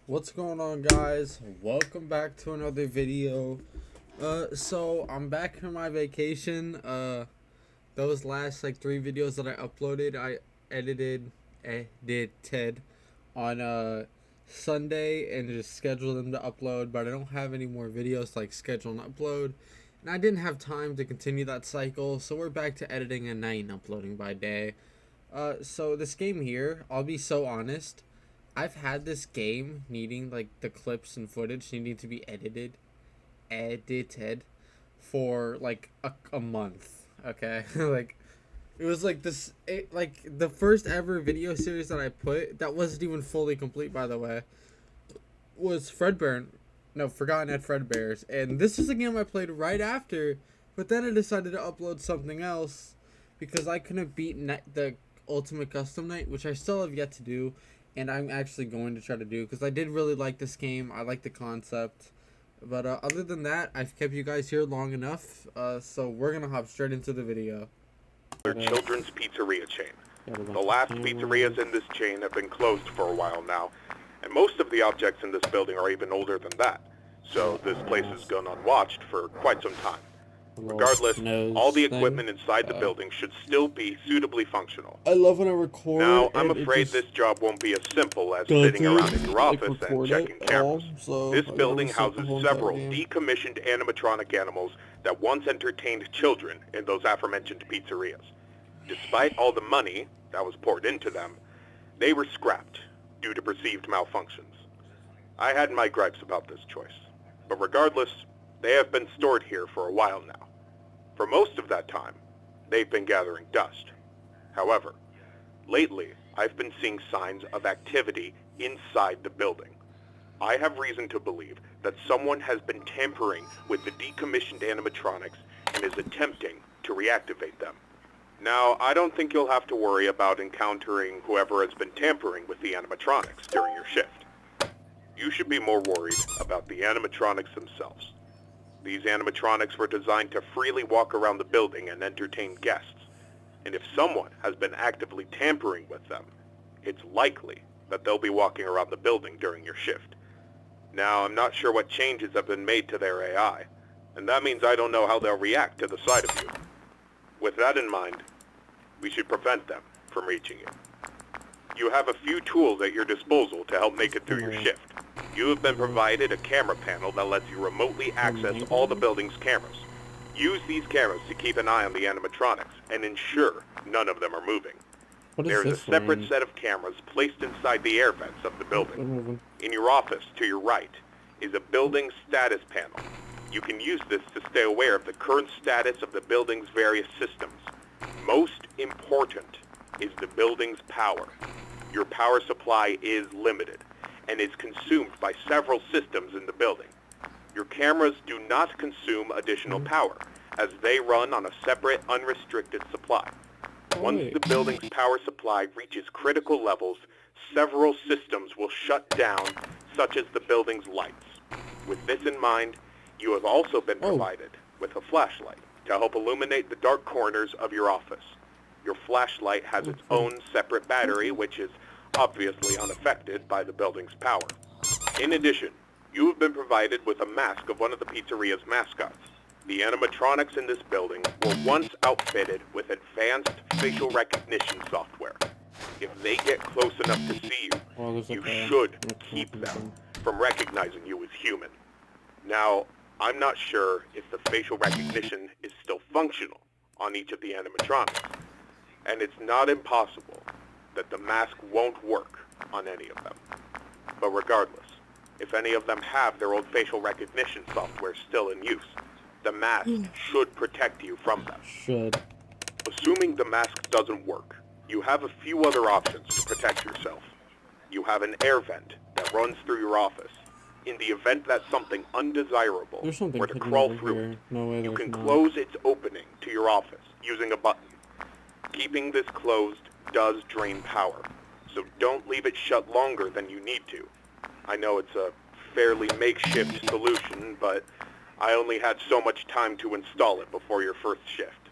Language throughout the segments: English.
What's going on, guys? Welcome back to another video. So I'm back from my vacation. Those last like 3 videos that I uploaded, I edited on Sunday and just scheduled them to upload, but I don't have any more videos like schedule and upload. And I didn't have time to continue that cycle, so we're back to editing at night and uploading by day. So this game here, I'll be so honest, I've had this game needing like the clips and footage needing to be edited for like a month. Okay, like it was like like the first ever video series that I put that wasn't even fully complete, by the way, was Forgotten at Fredbear's, and this is a game I played right after, but then I decided to upload something else because I couldn't beat the Ultimate Custom Night, which I still have yet to do, and I'm actually going to try to do because I did really like this game. I like the concept, but other than that, I've kept you guys here long enough, so we're gonna hop straight into the video. Their children's pizzeria chain. The last pizzerias in this chain have been closed for a while now, and most of the objects in this building are even older than that, so this place has gone unwatched for quite some time. Regardless, all the equipment inside the building should still be suitably functional. I love when I record. Now, I'm afraid this job won't be as simple as sitting around in your office and checking cameras. This building houses several decommissioned animatronic animals that once entertained children in those aforementioned pizzerias. Despite all the money that was poured into them, they were scrapped due to perceived malfunctions. I had my gripes about this choice, but regardless, they have been stored here for a while now. For most of that time, they've been gathering dust. However, lately, I've been seeing signs of activity inside the building. I have reason to believe that someone has been tampering with the decommissioned animatronics and is attempting to reactivate them. Now, I don't think you'll have to worry about encountering whoever has been tampering with the animatronics during your shift. You should be more worried about the animatronics themselves. These animatronics were designed to freely walk around the building and entertain guests, and if someone has been actively tampering with them, it's likely that they'll be walking around the building during your shift. Now, I'm not sure what changes have been made to their AI, and that means I don't know how they'll react to the sight of you. With that in mind, we should prevent them from reaching you. You have a few tools at your disposal to help make it through your shift. You have been provided a camera panel that lets you remotely access all the building's cameras. Use these cameras to keep an eye on the animatronics and ensure none of them are moving. There is a separate set of cameras placed inside the air vents of the building. In your office, to your right, is a building status panel. You can use this to stay aware of the current status of the building's various systems. Most important is the building's power. Your power supply is limited and is consumed by several systems in the building. Your cameras do not consume additional power, as they run on a separate, unrestricted supply. Once the building's power supply reaches critical levels, several systems will shut down, such as the building's lights. With this in mind, you have also been provided with a flashlight to help illuminate the dark corners of your office. Your flashlight has its own separate battery, which is obviously unaffected by the building's power. In addition, you have been provided with a mask of one of the pizzeria's mascots. The animatronics in this building were once outfitted with advanced facial recognition software. If they get close enough to see you, you should keep them from recognizing you as human. Now, I'm not sure if the facial recognition is still functional on each of the animatronics, and it's not impossible that the mask won't work on any of them. But regardless, if any of them have their old facial recognition software still in use, the mask should protect you from them. Assuming the mask doesn't work, you have a few other options to protect yourself. You have an air vent that runs through your office. In the event that something undesirable were to crawl through it, you can close its opening to your office using a button. Keeping this closed does drain power, so don't leave it shut longer than you need to. I know it's a fairly makeshift solution, but I only had so much time to install it before your first shift.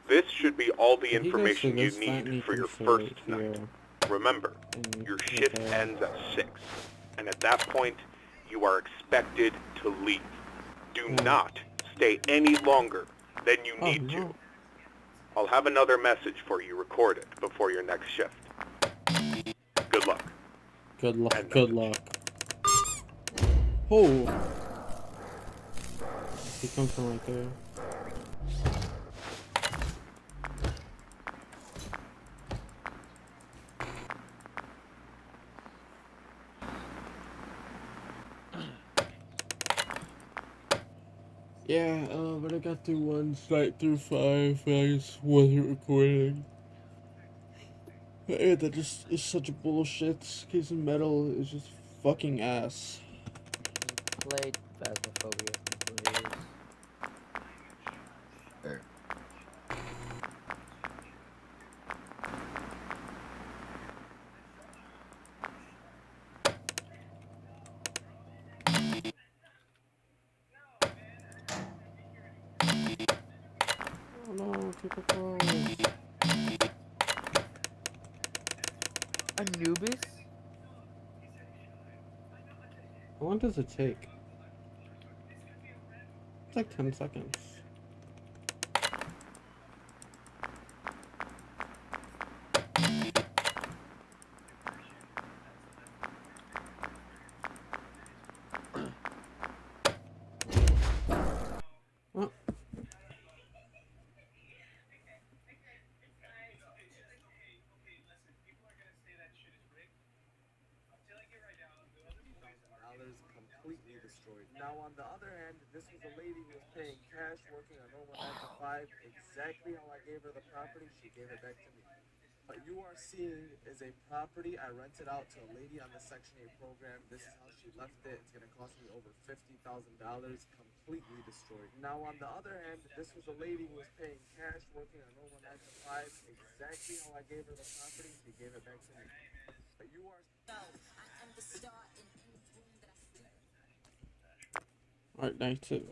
This should be all the information you need for your first night. Remember, your shift ends at 6. and at that point, you are expected to leave. Do not stay any longer than you need to. I'll have another message for you recorded before your next shift. Good luck. Good luck. Good luck. Oh. He comes from right there. Yeah, but I got through 1 night through 5, and I just wasn't recording. Yeah, that just is such a bullshit. Case of Metal is just fucking ass. Played Phasmophobia, please. Oh no, keep it close. Anubis? How long does it take? It's like 10 seconds. Oh. Completely destroyed. Now, on the other hand, this was a lady who was paying cash, working a normal 9 to 5. Exactly how I gave her the property, she gave it back to me. What you are seeing is a property I rented out to a lady on the Section 8 program. This is how she left it. It's going to cost me over $50,000, completely destroyed. Now, on the other hand, this was a lady who was paying cash, working a normal 9 to 5. Exactly how I gave her the property, she gave it back to me. But you are... I am the star in any room that I step. Alright, night 2.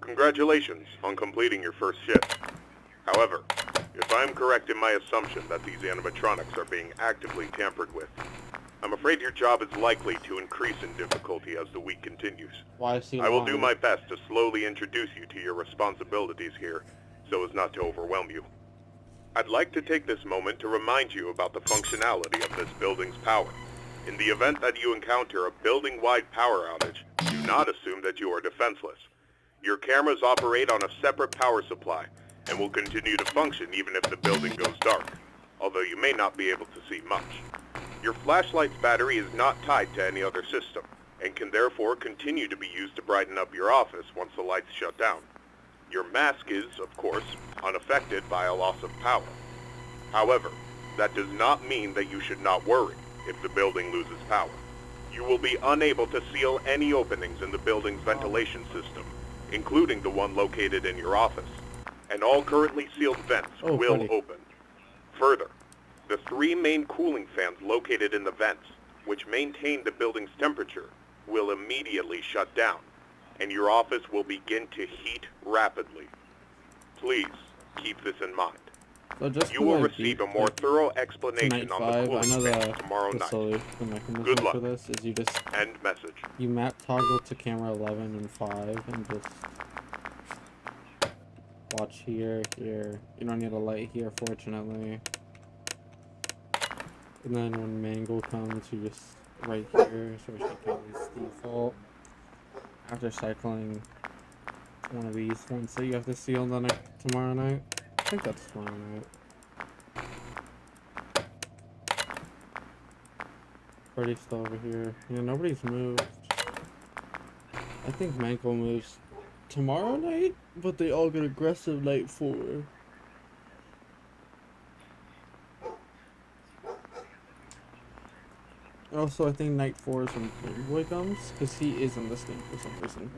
Congratulations on completing your first shift. However, if I'm correct in my assumption that these animatronics are being actively tampered with, I'm afraid your job is likely to increase in difficulty as the week continues. I will do my best to slowly introduce you to your responsibilities here, so as not to overwhelm you. I'd like to take this moment to remind you about the functionality of this building's power. In the event that you encounter a building-wide power outage, do not assume that you are defenseless. Your cameras operate on a separate power supply, and will continue to function even if the building goes dark, although you may not be able to see much. Your flashlight's battery is not tied to any other system, and can therefore continue to be used to brighten up your office once the lights shut down. Your mask is, of course, unaffected by a loss of power. However, that does not mean that you should not worry if the building loses power. You will be unable to seal any openings in the building's ventilation system, including the one located in your office, and all currently sealed vents will open. Further, the 3 main cooling fans located in the vents, which maintain the building's temperature, will immediately shut down, and your office will begin to heat rapidly. Please keep this in mind. So just you will receive a more thorough explanation on the cooling fans tomorrow night. Good luck. For this is you just end message. You map toggle to camera 11 and 5 and just watch here. You don't need a light here, fortunately. And then when Mangle comes, you just right here, so she goes default. After cycling one of these ones that you have to seal tomorrow night. I think that's tomorrow night. Freddy's still over here. Yeah, nobody's moved. I think Mangle moves tomorrow night, but they all get aggressive night 4. Also, I think night 4 is when Boy comes, because he is in this game for some reason.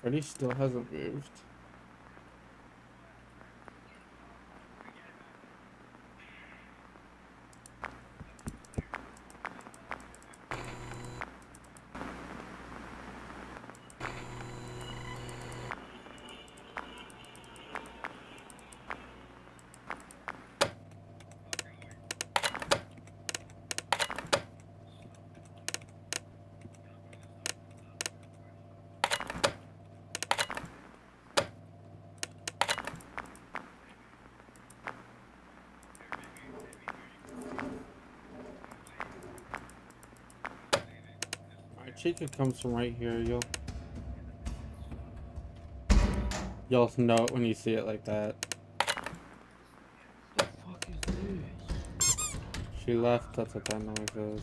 Freddy still hasn't moved. Chica comes from right here, you'll know it when you see it like that. What the fuck is this? She left, that's what that noise is.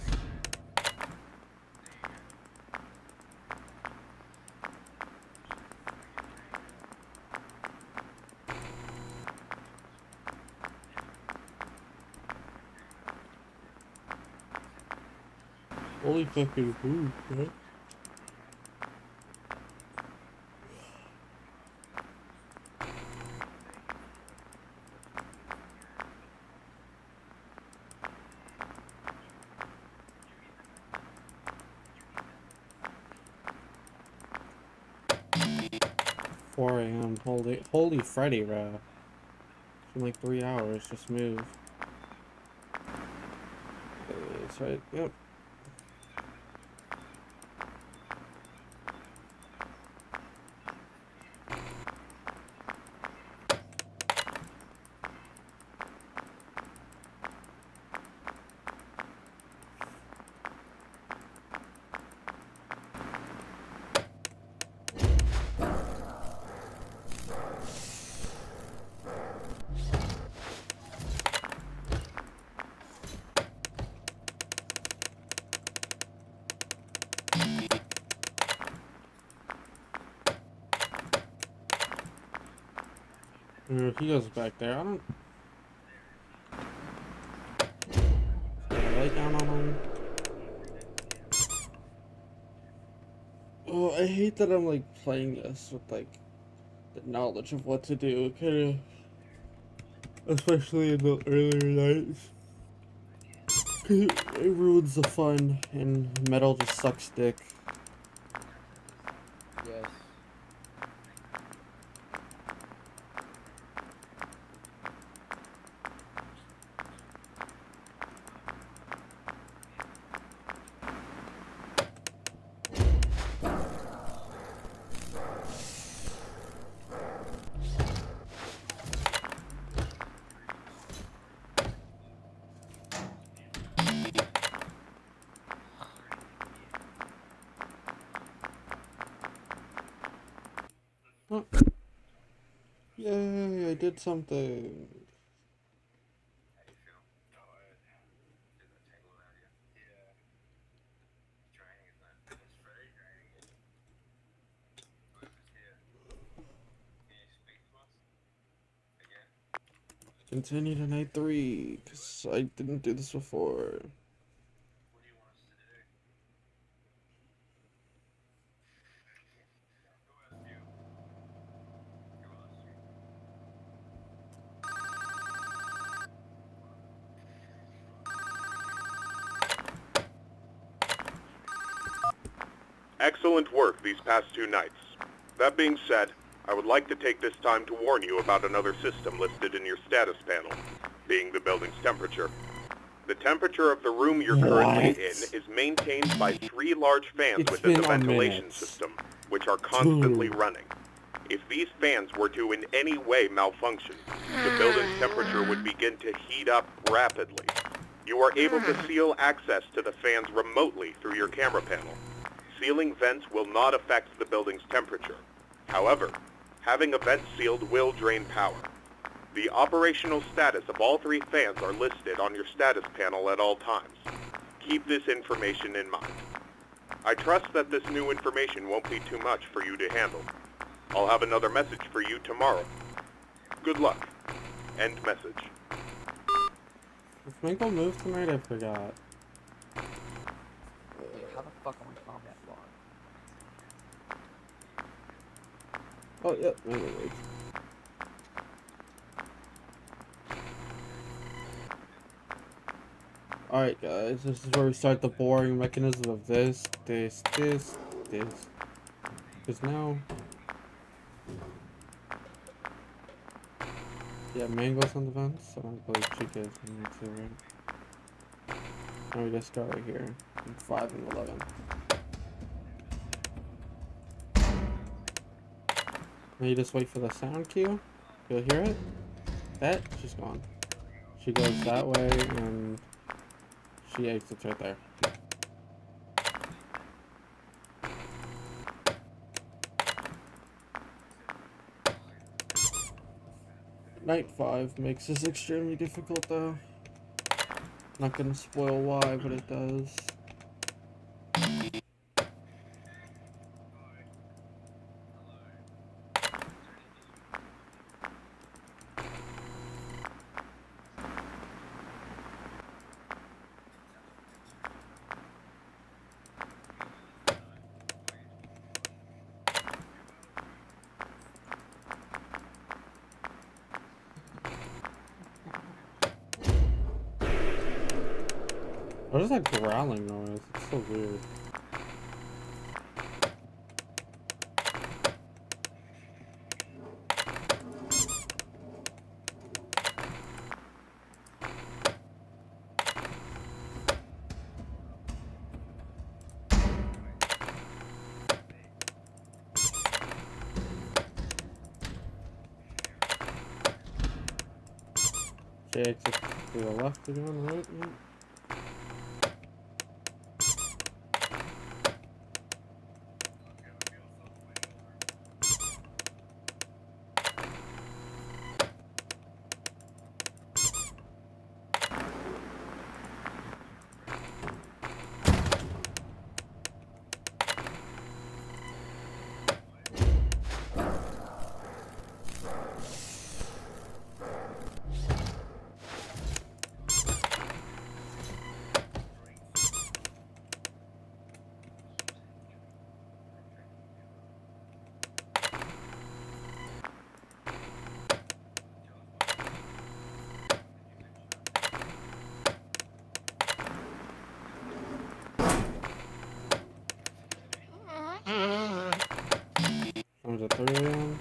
Holy fucking food, right? 4 a.m. Holy Freddy, bro. It's been like 3 hours. Just move. That's right. Yep. He goes back there. I don't. Lay down on him. Oh, I hate that I'm like playing this with like the knowledge of what to do. Kind of, especially in the earlier nights. 'Cause it ruins the fun, and metal just sucks dick. Yes. Oh. Yay, I did something. Continue to night 3, because I didn't do this before. Excellent work these past 2 nights. That being said, I would like to take this time to warn you about another system listed in your status panel, being the building's temperature. The temperature of the room you're currently in is maintained by 3 large fans within the ventilation system, which are constantly running. If these fans were to in any way malfunction, the building's temperature would begin to heat up rapidly. You are able to seal access to the fans remotely through your camera panel. Sealing vents will not affect the building's temperature. However, having a vent sealed will drain power. The operational status of all 3 fans are listed on your status panel at all times. Keep this information in mind. I trust that this new information won't be too much for you to handle. I'll have another message for you tomorrow. Good luck. End message. Did Michael move tonight? I forgot. Wait, how the fuck am I combat bar? Oh, yep. Wait. Alright, guys. This is where we start the boring mechanism of this. Because now... Yeah, Mango's on the vents. I don't believe Chica is on there too, right? And we just go right here. 5 and 11. Now you just wait for the sound cue. You'll hear it. That, she's gone. She goes that way, and she exits right there. Night 5 makes this extremely difficult, though. Not gonna spoil why, but it does. What is that growling noise? It's so weird. She exits to the left again, right? Yeah. Comes at 3 a.m.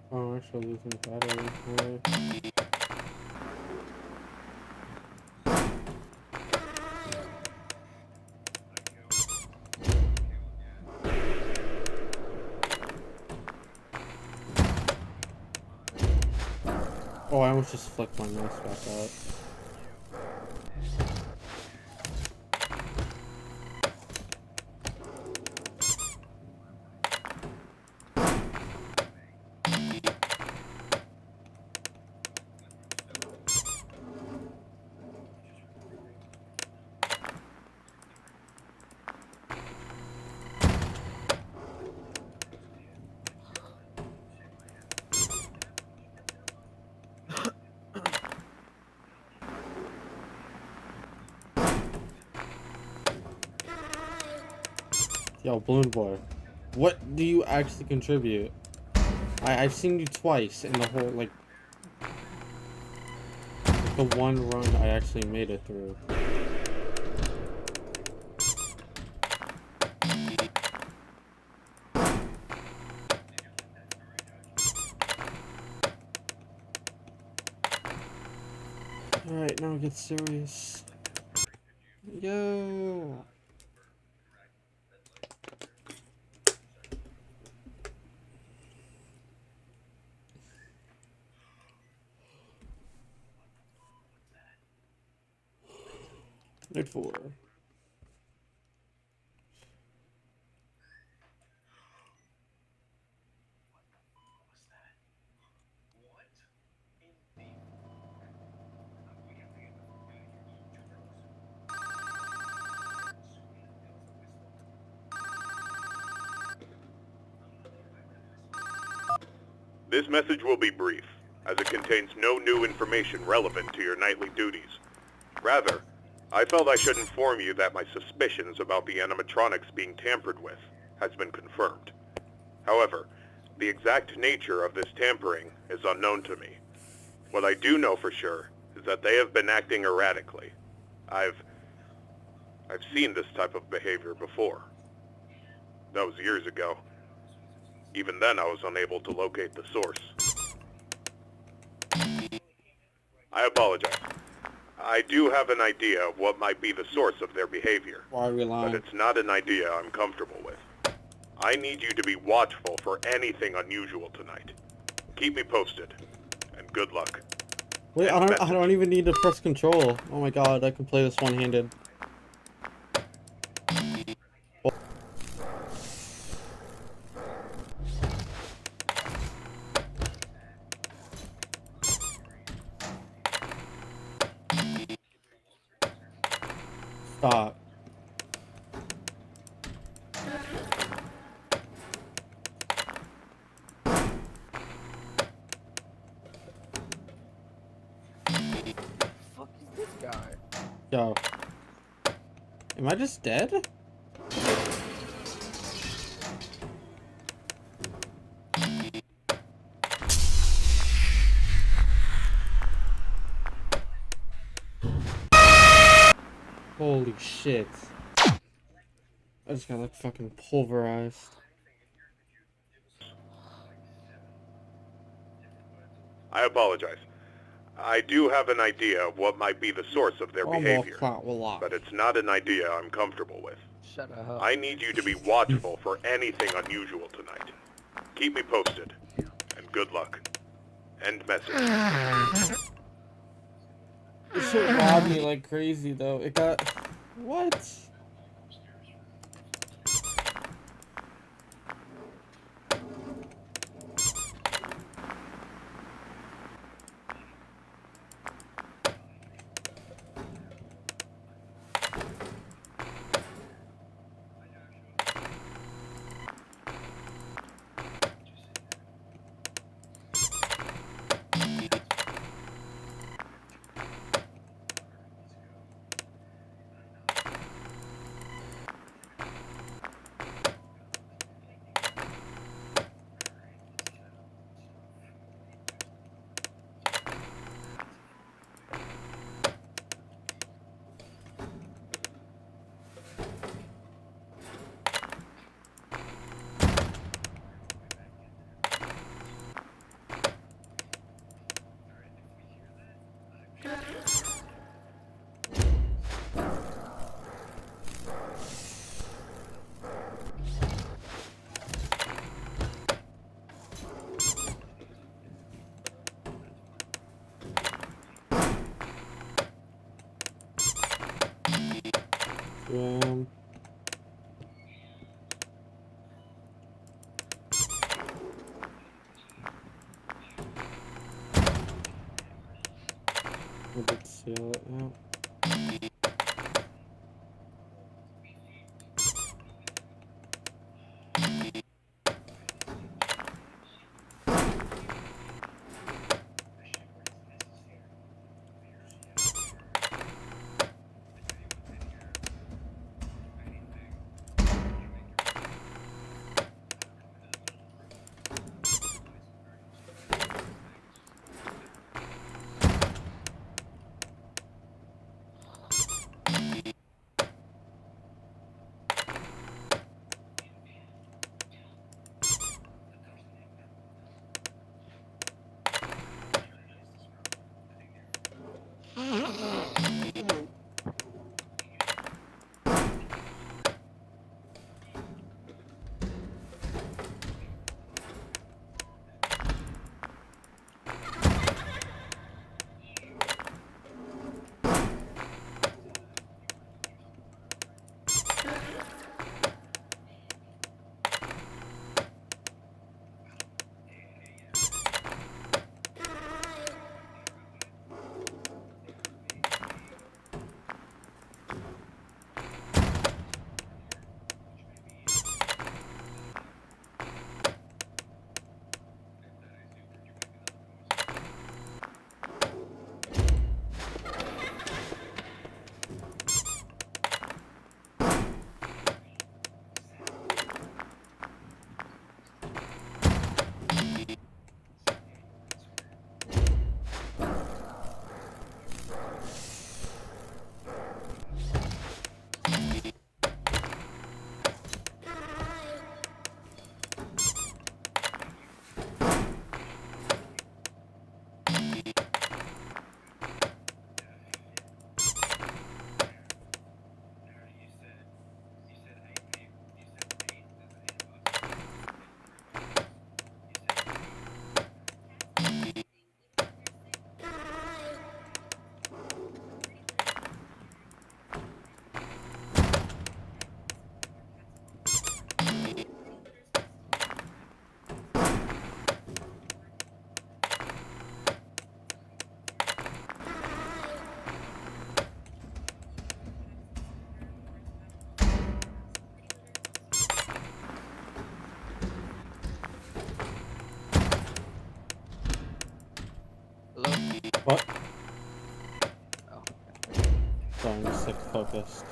Oh, I'm actually losing battery. Right. Oh, I almost just flicked my mouse back out. Yo, Balloon Boy, what do you actually contribute? I've seen you twice in the whole, like the one run I actually made it through. Alright, now it gets serious. Yo! Night 4. This message will be brief, as it contains no new information relevant to your nightly duties. Rather, I felt I should inform you that my suspicions about the animatronics being tampered with has been confirmed. However, the exact nature of this tampering is unknown to me. What I do know for sure is that they have been acting erratically. I've seen this type of behavior before. That was years ago. Even then, I was unable to locate the source. I apologize. I do have an idea of what might be the source of their behavior. Why are we lying? But it's not an idea I'm comfortable with. I need you to be watchful for anything unusual tonight. Keep me posted, and good luck. Wait, I don't even need to press control. Oh my god, I can play this one-handed. Stop. Fuck is this guy? Yo. Am I just dead? Holy shit. I just got like fucking pulverized. I apologize. I do have an idea of what might be the source of their behavior, but it's not an idea I'm comfortable with. Shut up. I need you to be watchful for anything unusual tonight. Keep me posted, and good luck. End message. This shit robbed me like crazy though. It got... What? I did seal it now. What? Oh. Sorry, I'm just like focused.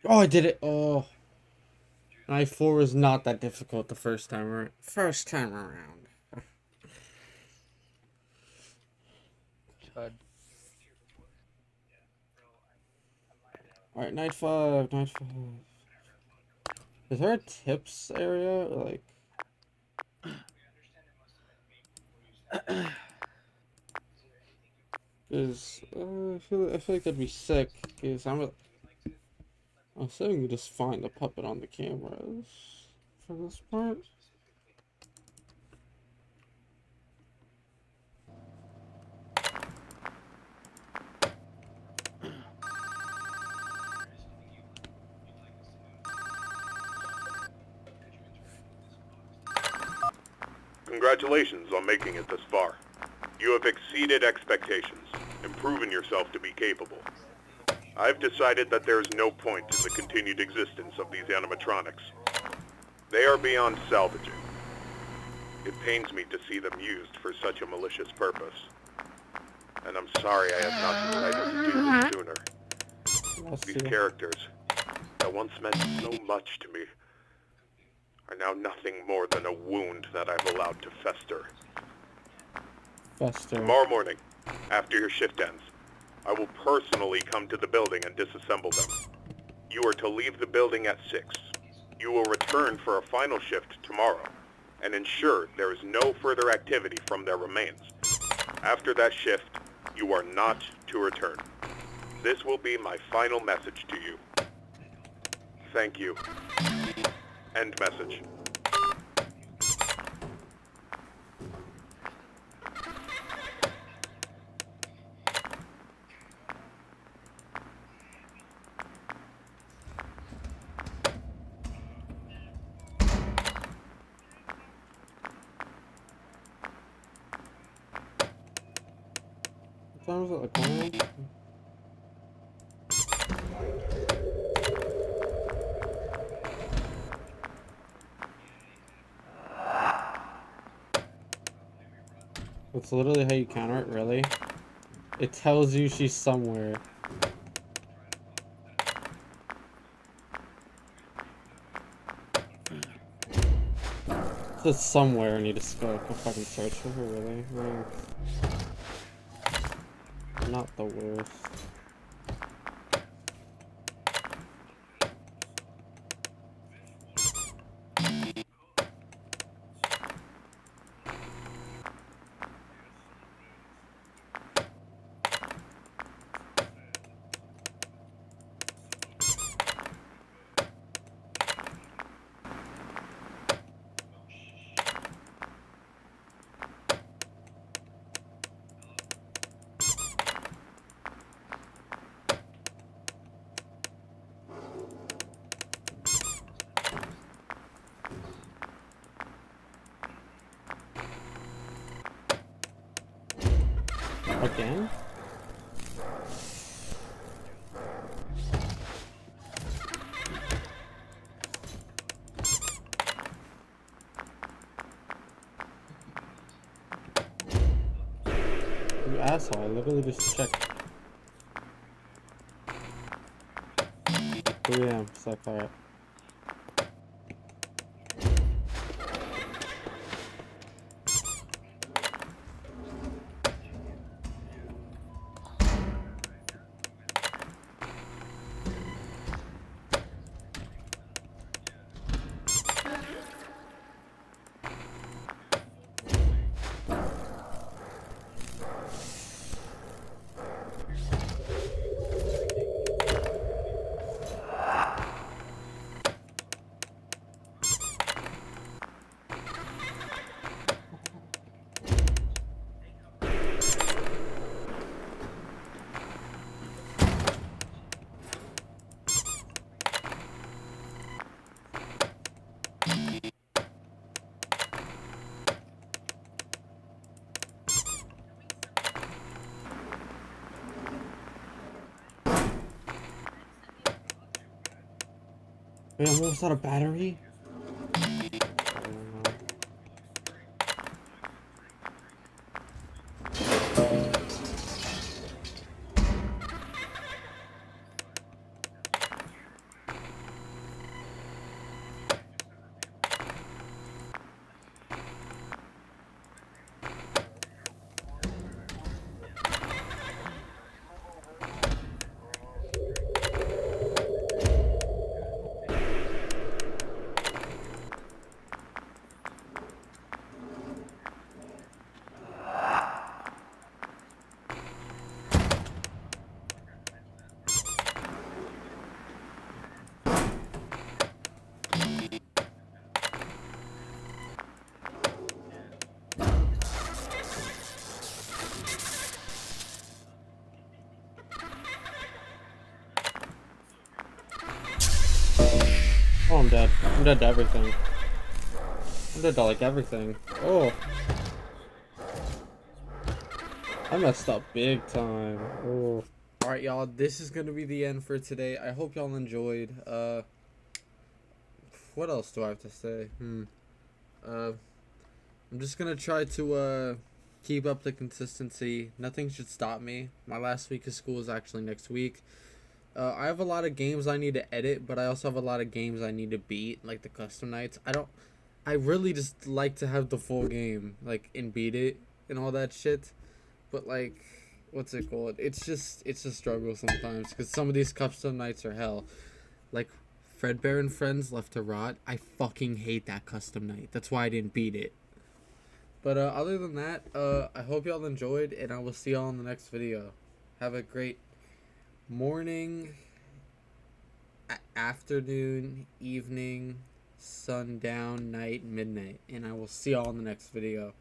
Oh, I did it. Oh. Night 4 was not that difficult the first time around. Chud. Alright, night 5. Is there a tips area? Like. Cause I feel like that'd be sick. Cause I'm assuming you just find the puppet on the cameras for this part. Congratulations on making it this far. You have exceeded expectations and proven yourself to be capable. I've decided that there is no point in the continued existence of these animatronics. They are beyond salvaging. It pains me to see them used for such a malicious purpose. And I'm sorry I have not decided to do this sooner. These characters, that once meant so much to me, are now nothing more than a wound that I've allowed to fester. Tomorrow morning, after your shift ends, I will personally come to the building and disassemble them. You are to leave the building at 6. You will return for a final shift tomorrow, and ensure there is no further activity from their remains. After that shift, you are not to return. This will be my final message to you. Thank you. End message. What time was it? Like 1? That's literally how you counter it, really? It tells you she's somewhere. It says somewhere and you just go fucking search for her, really? Like, not the worst. Again? You asshole, I literally just checked. 3 AM, it's like, alright. Wait, I'm almost out of battery? Oh, I'm dead. I'm dead to everything. I'm dead to like everything. Oh. I messed up big time. Oh. Alright, y'all. This is going to be the end for today. I hope y'all enjoyed. What else do I have to say? I'm just going to try to, keep up the consistency. Nothing should stop me. My last week of school is actually next week. I have a lot of games I need to edit, but I also have a lot of games I need to beat, like the custom nights. I really just like to have the full game, like, and beat it and all that shit. But, like, what's it called? It's a struggle sometimes, because some of these custom nights are hell. Like, Fredbear and Friends Left to Rot. I fucking hate that custom night. That's why I didn't beat it. But, other than that, I hope y'all enjoyed, and I will see y'all in the next video. Have a great morning, afternoon, evening, sundown, night, midnight, and I will see y'all in the next video.